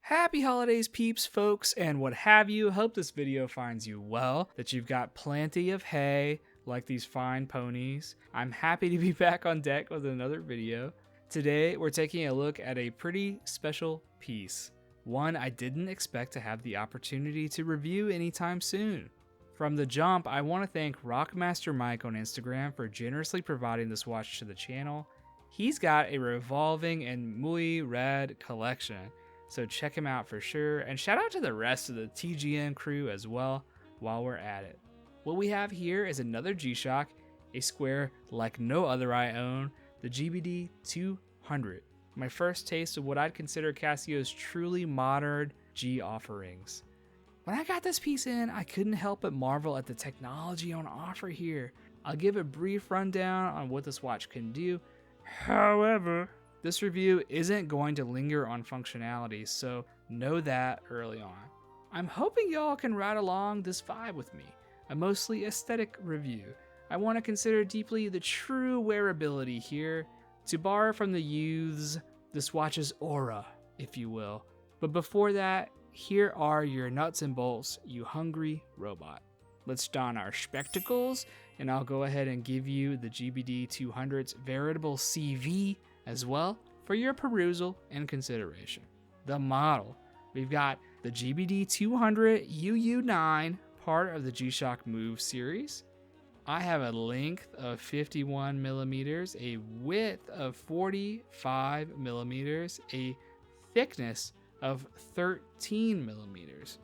Happy holidays, peeps, folks, and what have you. Hope this video finds you well, that you've got plenty of hay, like these fine ponies. I'm happy to be back on deck with another video. Today, we're taking a look at a pretty special piece. One I didn't expect to have the opportunity to review anytime soon. From the jump, I want to thank Rockmaster Mike on Instagram for generously providing this watch to the channel. He's got a revolving and muy rad collection, so check him out for sure, and shout out to the rest of the TGN crew as well while we're at it. What we have here is another G-Shock, a square like no other I own, the GBD-200. My first taste of what I'd consider Casio's truly modern G offerings. When I got this piece in, I couldn't help but marvel at the technology on offer here. I'll give a brief rundown on what this watch can do. However, this review isn't going to linger on functionality, so know that early on. I'm hoping y'all can ride along this vibe with me, a mostly aesthetic review. I want to consider deeply the true wearability here, to borrow from the youths, this watch's aura, if you will. But before that, here are your nuts and bolts, you hungry robot. Let's don our spectacles, and I'll go ahead and give you the GBD-200's veritable CV as well for your perusal and consideration. The model. We've got the GBD-200 UU9, part of the G-Shock Move series. I have a length of 51 millimeters, a width of 45 millimeters, a thickness of 13 millimeters.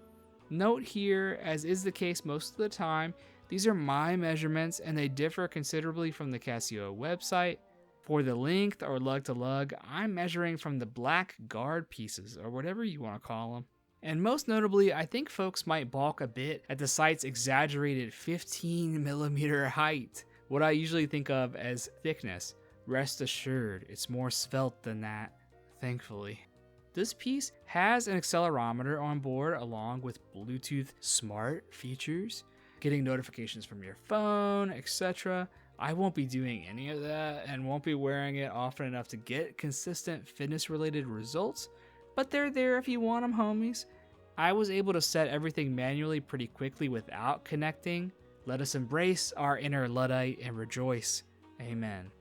Note here, as is the case most of the time, these are my measurements and they differ considerably from the Casio website. For the length or lug to lug, I'm measuring from the black guard pieces, or whatever you want to call them. And most notably, I think folks might balk a bit at the site's exaggerated 15 millimeter height, what I usually think of as thickness. Rest assured, it's more svelte than that, thankfully. This piece has an accelerometer on board along with Bluetooth smart features, getting notifications from your phone, etc. I won't be doing any of that and won't be wearing it often enough to get consistent fitness related results, but they're there if you want them, homies. I was able to set everything manually pretty quickly without connecting. Let us embrace our inner Luddite and rejoice. Amen.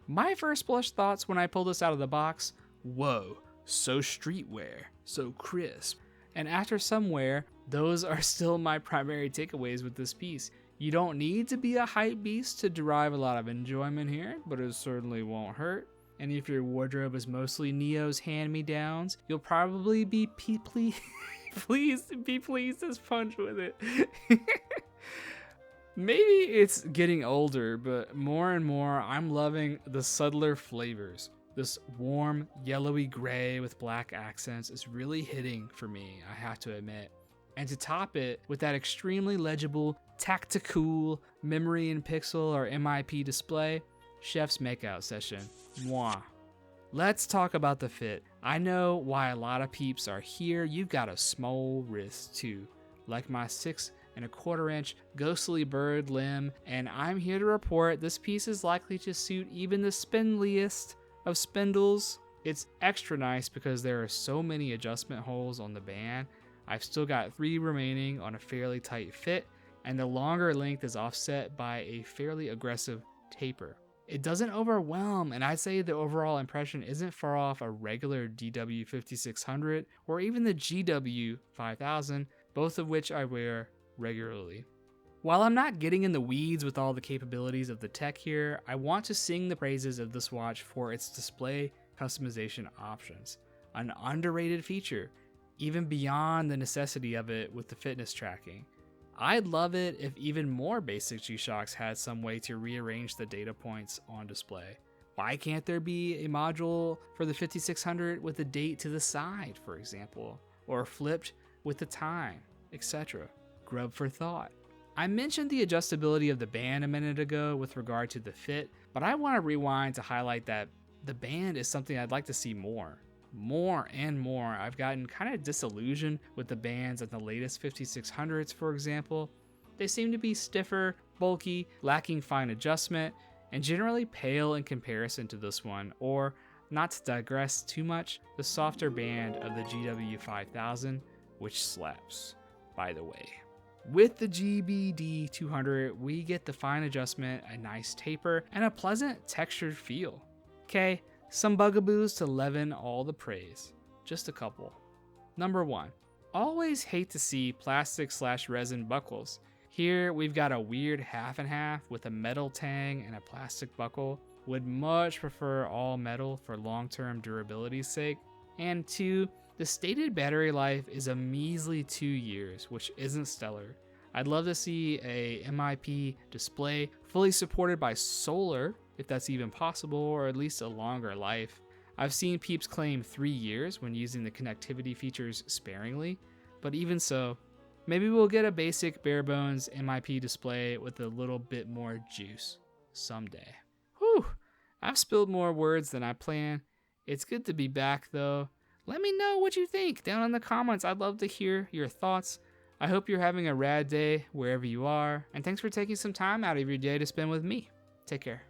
My first blush thoughts when I pulled this out of the box, whoa, so streetwear, so crisp. And after some wear, those are still my primary takeaways with this piece. You don't need to be a hype beast to derive a lot of enjoyment here, but it certainly won't hurt. And if your wardrobe is mostly Neo's hand-me-downs, you'll probably be pleased as punch with it. Maybe it's getting older, but more and more I'm loving the subtler flavors. This warm, yellowy gray with black accents is really hitting for me, I have to admit. And to top it with that extremely legible, tactical memory in pixel or MIP display, chef's makeout session. Mwah. Let's talk about the fit. I know why a lot of peeps are here. You've got a small wrist too, like my 6¼ inch ghostly bird limb, and I'm here to report this piece is likely to suit even the spindliest of spindles. It's extra nice because there are so many adjustment holes on the band. I've still got 3 remaining on a fairly tight fit, and the longer length is offset by a fairly aggressive taper. It doesn't overwhelm, and I'd say the overall impression isn't far off a regular DW5600 or even the GW5000, both of which I wear regularly. While I'm not getting in the weeds with all the capabilities of the tech here, I want to sing the praises of this watch for its display customization options, an underrated feature, even beyond the necessity of it with the fitness tracking. I'd love it if even more basic G-Shocks had some way to rearrange the data points on display. Why can't there be a module for the 5600 with the date to the side, for example, or flipped with the time, etc.? Grub for thought. I mentioned the adjustability of the band a minute ago with regard to the fit, but I want to rewind to highlight that the band is something I'd like to see more and more. I've gotten kind of disillusioned with the bands at the latest 5600s, for example. They seem to be stiffer, bulky, lacking fine adjustment, and generally pale in comparison to this one, or not to digress too much, the softer band of the GW-5000, which slaps, by the way. With the GBD-200, we get the fine adjustment, a nice taper, and a pleasant textured feel. Okay, some bugaboos to leaven all the praise. Just a couple. Number 1. Always hate to see plastic/resin buckles. Here we've got a weird half and half with a metal tang and a plastic buckle. Would much prefer all metal for long-term durability's sake. And 2, the stated battery life is a measly 2 years, which isn't stellar. I'd love to see a MIP display fully supported by solar, if that's even possible, or at least a longer life. I've seen peeps claim 3 years when using the connectivity features sparingly, but even so, maybe we'll get a basic bare bones MIP display with a little bit more juice someday. Whew, I've spilled more words than I planned. It's good to be back though. Let me know what you think down in the comments. I'd love to hear your thoughts. I hope you're having a rad day wherever you are, and thanks for taking some time out of your day to spend with me. Take care.